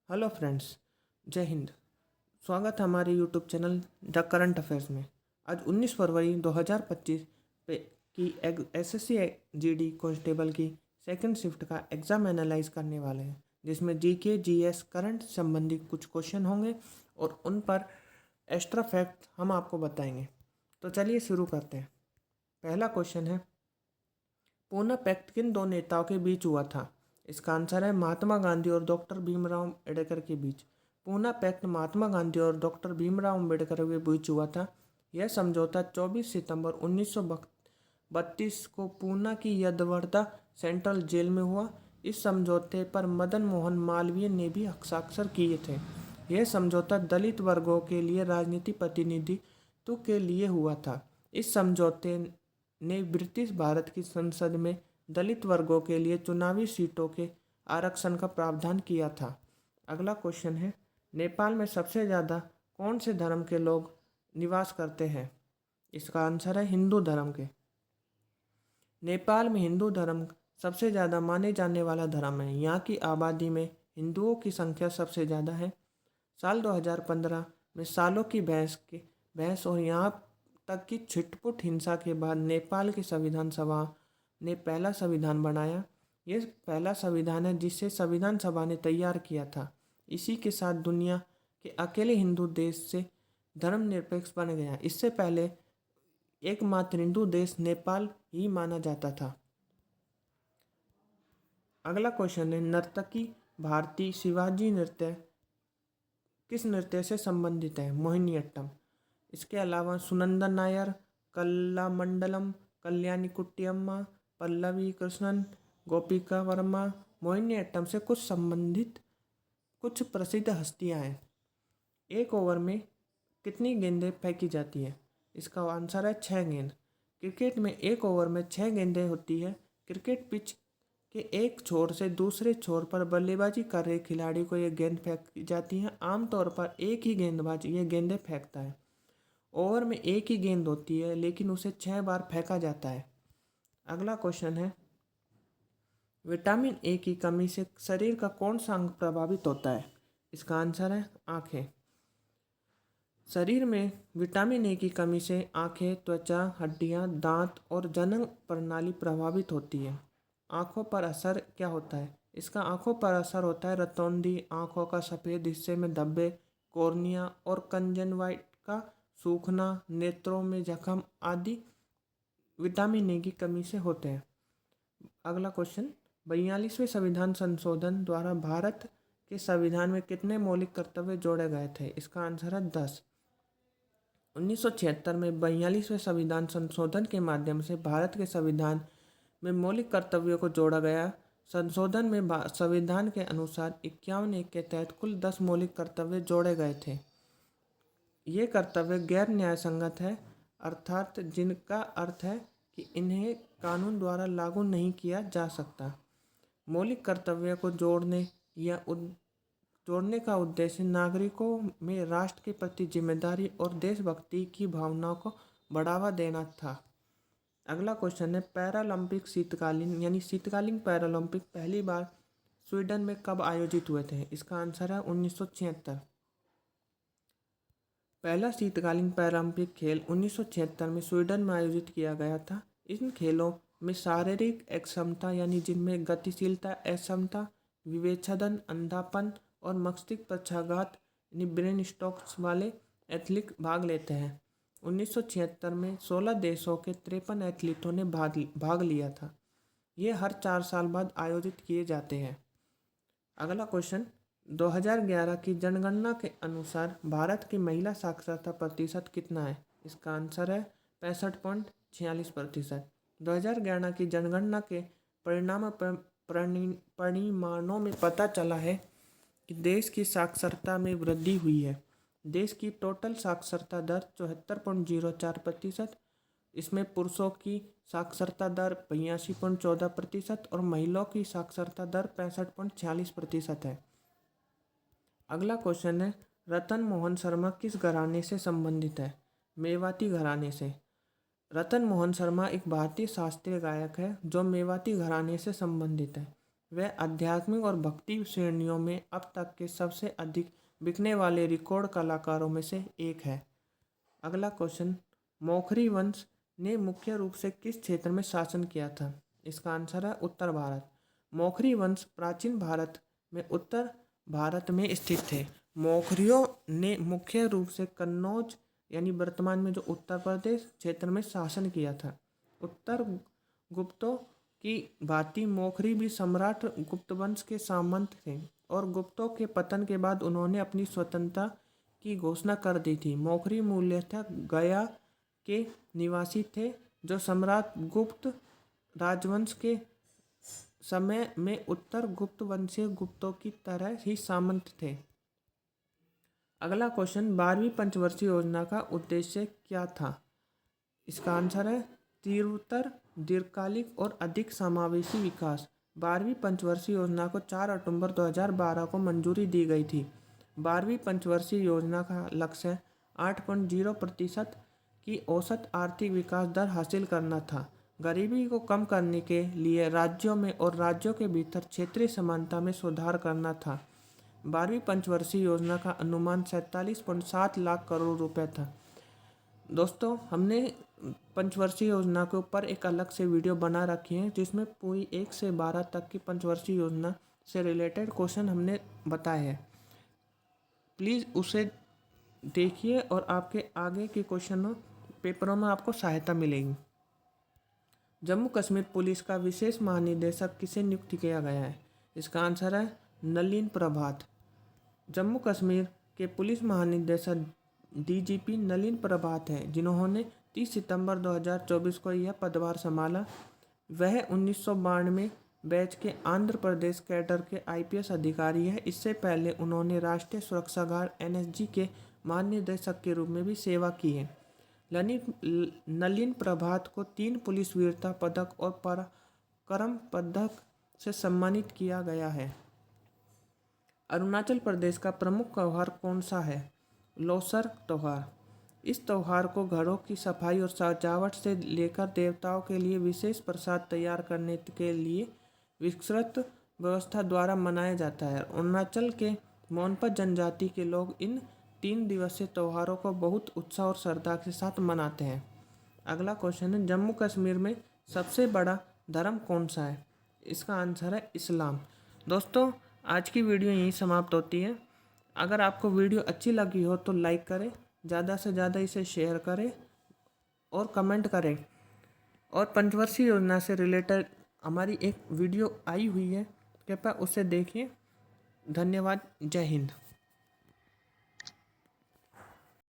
Hello friends, जय हिंद। स्वागत है हमारे YouTube channel the current affairs में। आज 19 फरवरी 2025 पे की एसएससी जीडी कांस्टेबल की सेकंड शिफ्ट का एग्ज़ाम एनालाइज करने वाले हैं, जिसमें जीके जीएस करंट संबंधी कुछ क्वेश्चन होंगे और उन पर एक्स्ट्रा फैक्ट हम आपको बताएंगे। तो चलिए शुरू करते हैं। पहला क्वेश्चन है, पूना पैक्ट किन दो नेताओं के बीच हुआ था? इसका आंसर है महात्मा गांधी और डॉक्टर भीमराव अम्बेडकर के बीच। पूना पैक्ट महात्मा गांधी और डॉक्टर भीमराव अम्बेडकर के बीच हुआ था। यह समझौता 24 सितंबर 1932 को पूना की यदवर्धा सेंट्रल जेल में हुआ। इस समझौते पर मदन मोहन मालवीय ने भी हस्ताक्षर किए थे। यह समझौता दलित वर्गों के लिए राजनीति प्रतिनिधित्व के लिए हुआ था। इस समझौते ने ब्रिटिश भारत की संसद में दलित वर्गों के लिए चुनावी सीटों के आरक्षण का प्रावधान किया था। अगला क्वेश्चन है, नेपाल में सबसे ज़्यादा कौन से धर्म के लोग निवास करते हैं? इसका आंसर है हिंदू धर्म के। नेपाल में हिंदू धर्म सबसे ज़्यादा माने जाने वाला धर्म है। यहाँ की आबादी में हिंदुओं की संख्या सबसे ज़्यादा है। साल 2015 में सालों की बहस और यहाँ तक कि छिटपुट हिंसा के बाद नेपाल की संविधान सभा ने पहला संविधान बनाया। ये पहला संविधान है जिसे संविधान सभा ने तैयार किया था। इसी के साथ दुनिया के अकेले हिंदू देश से धर्मनिरपेक्ष बन गया। इससे पहले एकमात्र हिंदू देश नेपाल ही माना जाता था। अगला क्वेश्चन है, नर्तकी भारती शिवाजी नृत्य किस नृत्य से संबंधित है? मोहिनीअट्टम। इसके अलावा सुनंदा नायर, कल्लामंडलम, कल्याणी कुट्टियम्मा, पल्लवी कृष्णन, गोपिका वर्मा मोहिनीअट्टम से कुछ प्रसिद्ध हस्तियां हैं। एक ओवर में कितनी गेंदें फेंकी जाती है? इसका आंसर है 6 गेंद। क्रिकेट में एक ओवर में 6 गेंदें होती है। क्रिकेट पिच के एक छोर से दूसरे छोर पर बल्लेबाजी कर रहे खिलाड़ी को ये गेंद फेंकी जाती है। आमतौर पर एक ही गेंदबाज ये गेंदें फेंकता है। ओवर में एक ही गेंद होती है, लेकिन उसे 6 बार फेंका जाता है। अगला क्वेश्चन है, विटामिन ए की कमी से शरीर का कौन सा अंग प्रभावित होता है? इसका आंसर है आँखें। शरीर में विटामिन ए की कमी से आँखें, त्वचा, हड्डियाँ, दांत और जनन प्रणाली प्रभावित होती है। आँखों पर असर क्या होता है? इसका आँखों पर असर होता है रतौंधी, आँखों का सफ़ेद हिस्से में धब्बे, कॉर्निया और कंजनवाइट का सूखना, नेत्रों में जख्म आदि विटामिन ए की कमी से होते हैं। अगला क्वेश्चन, 42वें संविधान संशोधन द्वारा भारत के संविधान में कितने मौलिक कर्तव्य जोड़े गए थे? इसका आंसर है 10। 1976 में 42वें संविधान संशोधन के माध्यम से भारत के संविधान में मौलिक कर्तव्यों को जोड़ा गया। संशोधन में संविधान के अनुसार 51(1) के तहत कुल 10 मौलिक कर्तव्य जोड़े गए थे। ये कर्तव्य गैर न्यायसंगत है, अर्थात जिनका अर्थ है कि इन्हें कानून द्वारा लागू नहीं किया जा सकता। मौलिक कर्तव्यों को जोड़ने का उद्देश्य नागरिकों में राष्ट्र के प्रति जिम्मेदारी और देशभक्ति की भावनाओं को बढ़ावा देना था। अगला क्वेश्चन है, पैरालंपिक शीतकालीन पैरालंपिक पहली बार स्वीडन में कब आयोजित हुए थे? इसका आंसर है 1976। पहला शीतकालीन पैरालंपिक खेल 1976 में स्वीडन में आयोजित किया गया था। इन खेलों में शारीरिक अक्षमता यानी जिनमें गतिशीलता, अक्षमता, विवेचन, अंधापन और मस्तिष्क पक्षाघात यानी ब्रेन स्ट्रोक्स वाले एथलीट भाग लेते हैं। 1976 में 16 देशों के 53 एथलीटों ने भाग लिया था। ये हर 4 साल बाद आयोजित किए जाते हैं। अगला क्वेश्चन, 2011 की जनगणना के अनुसार भारत की महिला साक्षरता प्रतिशत कितना है? इसका आंसर है 65.46%। 2011 की जनगणना के परिमाणों में पता चला है कि देश की साक्षरता में वृद्धि हुई है। देश की टोटल साक्षरता दर 74.04%, इसमें पुरुषों की साक्षरता दर 82.14% और महिलाओं की साक्षरता दर 65.46% है। अगला क्वेश्चन है, रतन मोहन शर्मा किस घराने से संबंधित है? मेवाती घराने से। रतन मोहन शर्मा एक भारतीय शास्त्रीय गायक है जो मेवाती घराने से संबंधित है। वह आध्यात्मिक और भक्ति श्रेणियों में अब तक के सबसे अधिक बिकने वाले रिकॉर्ड कलाकारों में से एक है। अगला क्वेश्चन, मौखरी वंश ने मुख्य रूप से किस क्षेत्र में शासन किया था? इसका आंसर है उत्तर भारत। मौखरी वंश प्राचीन भारत में उत्तर भारत में स्थित थे। मौखरियों ने मुख्य रूप से कन्नौज यानी वर्तमान में जो उत्तर प्रदेश क्षेत्र में शासन किया था। उत्तर गुप्तों की भांति मौखरी भी सम्राट गुप्त वंश के सामंत थे और गुप्तों के पतन के बाद उन्होंने अपनी स्वतंत्रता की घोषणा कर दी थी। मौखरी मूलतः गया के निवासी थे जो सम्राट गुप्त राजवंश के समय में उत्तर गुप्त वंशीय गुप्तों की तरह ही सामंत थे। अगला क्वेश्चन, 12वीं पंचवर्षीय योजना का उद्देश्य क्या था? इसका आंसर है तीव्रतर, दीर्घकालिक और अधिक समावेशी विकास। 12वीं पंचवर्षीय योजना को 4 अक्टूबर 2012 को मंजूरी दी गई थी। 12वीं पंचवर्षीय योजना का लक्ष्य 8.0% की औसत आर्थिक विकास दर हासिल करना था। गरीबी को कम करने के लिए राज्यों में और राज्यों के भीतर क्षेत्रीय समानता में सुधार करना था। 12वीं पंचवर्षीय योजना का अनुमान 47.7 लाख करोड़ रुपए था। दोस्तों, हमने पंचवर्षीय योजना के ऊपर एक अलग से वीडियो बना रखी है जिसमें पूरी 1 से 12 तक की पंचवर्षीय योजना से रिलेटेड क्वेश्चन हमने बताए हैं। प्लीज़ उसे देखिए और आपके आगे के क्वेश्चनों पेपरों में आपको सहायता मिलेगी। जम्मू कश्मीर पुलिस का विशेष महानिदेशक किसे नियुक्त किया गया है? इसका आंसर है नलिन प्रभात। जम्मू कश्मीर के पुलिस महानिदेशक डीजीपी नलिन प्रभात हैं, जिन्होंने 30 सितंबर 2024 को यह पदभार संभाला। वह 1992 बैच के आंध्र प्रदेश कैडर के आईपीएस अधिकारी हैं। इससे पहले उन्होंने राष्ट्रीय सुरक्षा गार्ड एनएसजी के महानिदेशक के रूप में भी सेवा की है। नलिन प्रभात को 3 पुलिस वीरता पदक और पराक्रम पदक से सम्मानित किया गया है। अरुणाचल प्रदेश का प्रमुख त्यौहार कौन सा है? लोसर त्यौहार। इस त्यौहार को घरों की सफाई और सजावट से लेकर देवताओं के लिए विशेष प्रसाद तैयार करने के लिए विस्तृत व्यवस्था द्वारा मनाया जाता है। अरुणाचल के मोनपा जनजाति के लोग इन 3 दिवसीय त्योहारों को बहुत उत्साह और श्रद्धा के साथ मनाते हैं। अगला क्वेश्चन है, जम्मू कश्मीर में सबसे बड़ा धर्म कौन सा है? इसका आंसर है इस्लाम। दोस्तों, आज की वीडियो यहीं समाप्त होती है। अगर आपको वीडियो अच्छी लगी हो तो लाइक करें, ज़्यादा से ज़्यादा इसे शेयर करें और कमेंट करें। और पंचवर्षीय योजना से रिलेटेड हमारी एक वीडियो आई हुई है, कृपया उसे देखिए। धन्यवाद। जय हिंद।